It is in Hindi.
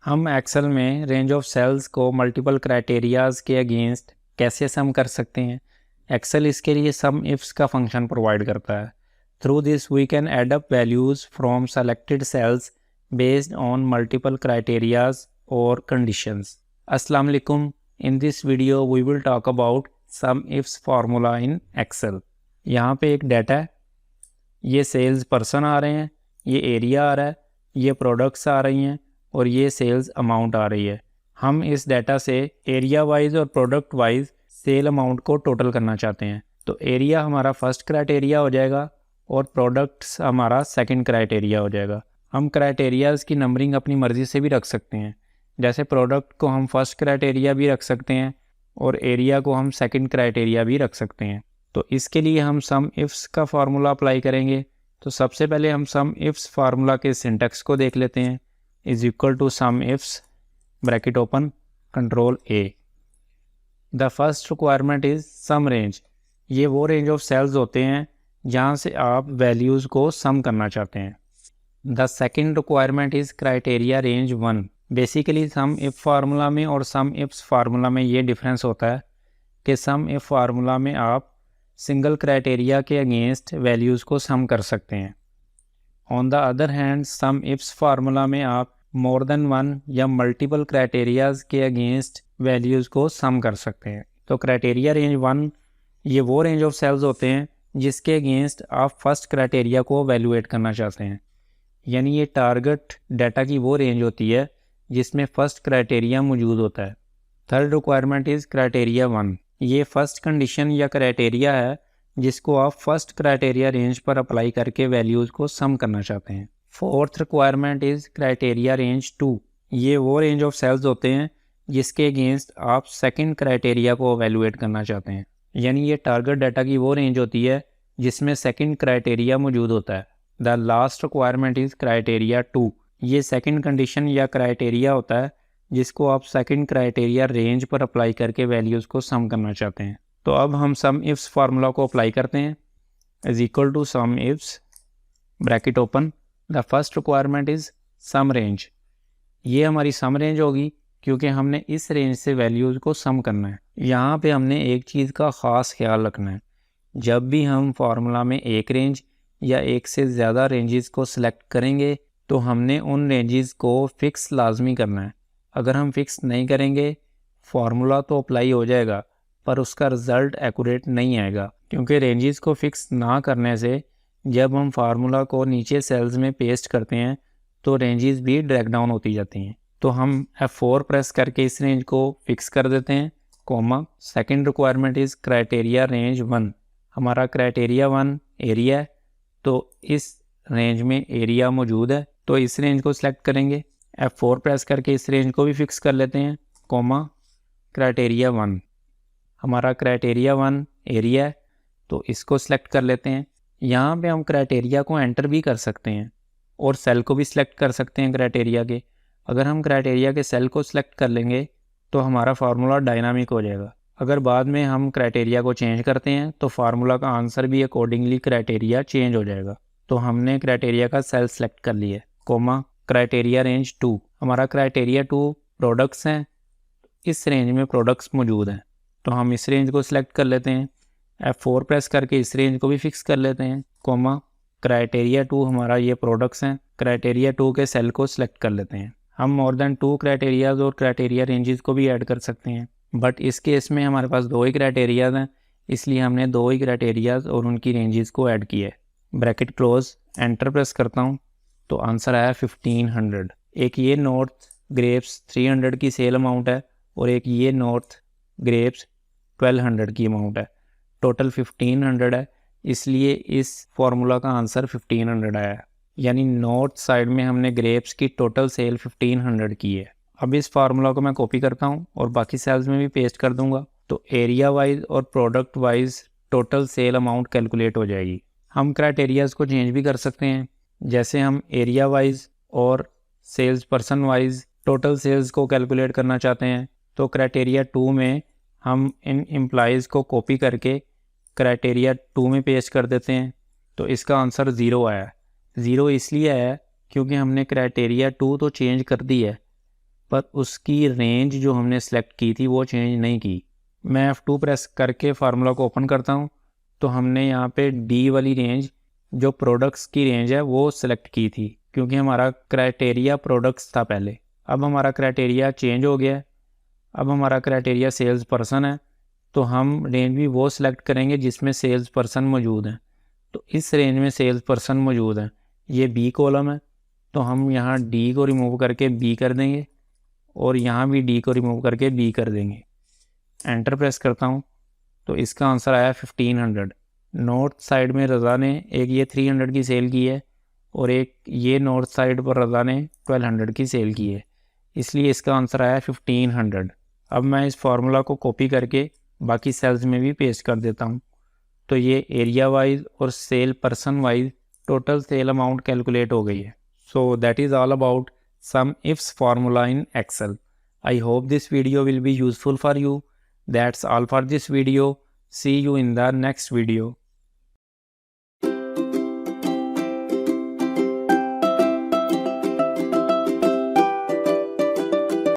हम एक्सेल में रेंज ऑफ सेल्स को मल्टीपल क्राइटेरियाज के अगेंस्ट कैसे सम कर सकते हैं। एक्सेल इसके लिए सम इफ्स का फंक्शन प्रोवाइड करता है। Through this we can add up values from selected cells based on multiple criterias और कंडीशंस। अस्सलाम वालेकुम। In this video we will talk about sum ifs formula in Excel. यहाँ पे एक डाटा है, ये सेल्स पर्सन आ रहे हैं, ये एरिया आ रहा है, ये प्रोडक्ट्स आ रही हैं और ये सेल्स अमाउंट आ रही है। हम इस डाटा से एरिया वाइज और प्रोडक्ट वाइज सेल अमाउंट को टोटल करना चाहते हैं। तो एरिया हमारा फर्स्ट क्राइटेरिया हो जाएगा और प्रोडक्ट्स हमारा सेकंड क्राइटेरिया हो जाएगा। हम क्राइटेरियाज़ की नंबरिंग अपनी मर्ज़ी से भी रख सकते हैं। जैसे प्रोडक्ट को हम फर्स्ट क्राइटेरिया भी रख सकते हैं और एरिया को हम सेकंड क्राइटेरिया भी रख सकते हैं। तो इसके लिए हम सम इफ्स का फार्मूला अप्लाई करेंगे। तो सबसे पहले हम सम इफ्स फार्मूला के सिंटैक्स को देख लेते हैं। Is equal to sum ifs bracket open control A. The first requirement is sum range. ये वो रेंज ऑफ सेल्स होते हैं जहाँ से आप वैल्यूज़ को सम करना चाहते हैं। The second requirement is criteria range 1। Basically sum if formula में और सम इफ्स फार्मूला में ये डिफरेंस होता है कि सम इफ फार्मूला में आप सिंगल क्राइटेरिया के अगेंस्ट वैल्यूज़ को सम कर सकते हैं। On the other hand some ifs formula में आप मोर देन वन या मल्टीपल क्राइटेरियाज के अगेंस्ट वैल्यूज़ को सम कर सकते हैं। तो क्राइटेरिया रेंज 1 ये वो रेंज ऑफ सेल्स होते हैं जिसके अगेंस्ट आप फर्स्ट क्राइटेरिया को वैल्यूएट करना चाहते हैं। यानी ये टारगेट डाटा की वो रेंज होती है जिसमें फर्स्ट क्राइटेरिया मौजूद होता है। Third requirement is criteria 1। ये फर्स्ट कंडीशन या क्राइटेरिया है जिसको आप फर्स्ट क्राइटेरिया रेंज पर अप्लाई करके वैल्यूज़ को सम करना चाहते हैं। Fourth requirement is criteria range 2। ये वो रेंज ऑफ सेल्स होते हैं जिसके अगेंस्ट आप सेकंड क्राइटेरिया को एवेलुएट करना चाहते हैं। यानी ये टारगेट डाटा की वो रेंज होती है जिसमें सेकंड क्राइटेरिया मौजूद होता है। The last requirement is criteria 2। ये सेकंड कंडीशन या क्राइटेरिया होता है जिसको आप सेकंड क्राइटेरिया रेंज पर अप्लाई करके वैल्यूज़ को सम करना चाहते हैं। तो अब हम सम इफ्स फार्मूला को अप्लाई करते हैं। Is equal to sum ifs bracket open. The first requirement is sum range. ये हमारी सम रेंज होगी क्योंकि हमने इस रेंज से वैल्यूज़ को सम करना है। यहाँ पे हमने एक चीज़ का ख़ास ख्याल रखना है। जब भी हम फार्मूला में एक रेंज या एक से ज़्यादा रेंजेस को सिलेक्ट करेंगे तो हमने उन रेंजेस को फ़िक्स लाजमी करना है। अगर हम फ़िक्स नहीं करेंगे फार्मूला तो अप्लाई हो जाएगा पर उसका रिज़ल्ट एक्यूरेट नहीं आएगा, क्योंकि रेंजेस को फ़िक्स ना करने से जब हम फार्मूला को नीचे सेल्स में पेस्ट करते हैं तो रेंजेस भी ड्रैग डाउन होती जाती हैं। तो हम F4 प्रेस करके इस रेंज को फिक्स कर देते हैं, comma. Second requirement is criteria range 1। हमारा क्राइटेरिया 1 एरिया है, तो इस रेंज में एरिया मौजूद है तो इस रेंज को सिलेक्ट करेंगे। F4 प्रेस करके इस रेंज को भी फिक्स कर लेते हैं, कॉमा। क्राइटेरिया 1 हमारा क्राइटेरिया 1 एरिया है तो इसको सिलेक्ट कर लेते हैं। यहाँ पे हम क्राइटेरिया को एंटर भी कर सकते हैं और सेल को भी सिलेक्ट कर सकते हैं क्राइटेरिया के। अगर हम क्राइटेरिया के सेल को सिलेक्ट कर लेंगे तो हमारा फार्मूला डायनामिक हो जाएगा। अगर बाद में हम क्राइटेरिया को चेंज करते हैं तो फार्मूला का आंसर भी अकॉर्डिंगली क्राइटेरिया चेंज हो जाएगा। तो हमने क्राइटेरिया का सेल सेलेक्ट कर लिया, कोमा। क्राइटेरिया रेंज 2 हमारा क्राइटेरिया 2 प्रोडक्ट्स हैं, इस रेंज में प्रोडक्ट्स मौजूद हैं तो हम इस रेंज को सिलेक्ट कर लेते हैं। F4 प्रेस करके इस रेंज को भी फिक्स कर लेते हैं, कोमा। क्राइटेरिया 2 हमारा ये प्रोडक्ट्स हैं, क्राइटेरिया 2 के सेल को सिलेक्ट कर लेते हैं। हम मोर देन 2 क्राइटेरियाज और क्राइटेरिया रेंजेस को भी ऐड कर सकते हैं, बट इस केस में हमारे पास 2 ही क्राइटेरियाज हैं इसलिए हमने 2 ही क्राइटेरियाज और उनकी रेंजेस को ऐड किया है। ब्रैकेट क्लोज, एंटर प्रेस करता हूँ तो आंसर आया 1500। एक ये नॉर्थ ग्रेप्स 300 की सेल अमाउंट है और एक ये नॉर्थ ग्रेप्स 1200 की अमाउंट है। टोटल 1500 है, इसलिए इस फार्मूला का आंसर 1500 आया है। यानी नॉर्थ साइड में हमने ग्रेप्स की टोटल सेल 1500 की है। अब इस फार्मूला को मैं कॉपी करता हूँ और बाकी सेल्स में भी पेस्ट कर दूंगा तो एरिया वाइज और product wise total sale amount calculate हो जाएगी। हम क्राइटेरियाज को चेंज भी कर सकते हैं, जैसे हम एरिया वाइज और sales person wise total sales को कैलकुलेट करना चाहते हैं तो क्राइटेरिया 2 में हम इन एम्प्लॉइज़ को कॉपी करके क्राइटेरिया 2 में पेस्ट कर देते हैं तो इसका आंसर 0 आया। 0 इसलिए आया क्योंकि हमने क्राइटेरिया 2 तो चेंज कर दी है पर उसकी रेंज जो हमने सेलेक्ट की थी वो चेंज नहीं की। मैं F2 प्रेस करके फार्मूला को ओपन करता हूँ तो हमने यहाँ पे डी वाली रेंज जो प्रोडक्ट्स की रेंज है वो सिलेक्ट की थी, क्योंकि हमारा क्राइटेरिया प्रोडक्ट्स था पहले। अब हमारा क्राइटेरिया चेंज हो गया है, अब हमारा क्राइटेरिया सेल्स पर्सन है, तो हम रेंज भी वो सिलेक्ट करेंगे जिसमें सेल्स पर्सन मौजूद हैं। तो इस रेंज में सेल्स पर्सन मौजूद हैं, ये बी कॉलम है, तो हम यहाँ डी को रिमूव करके बी कर देंगे और यहाँ भी डी को रिमूव करके बी कर देंगे। एंटर प्रेस करता हूँ तो इसका आंसर आया 1500। नॉर्थ साइड में रज़ा ने एक ये 300 की सेल की है और एक ये नॉर्थ साइड पर रज़ा ने 1200 की सेल की है, इसलिए इसका आंसर आया 1500। अब मैं इस फार्मूला को कॉपी करके बाकी सेल्स में भी पेस्ट कर देता हूँ, तो ये एरिया वाइज और sale person wise total sale amount calculate हो गई है। So that is all about sum ifs formula in Excel. I hope this video will be useful for you. That's all for this video. See you in the next video.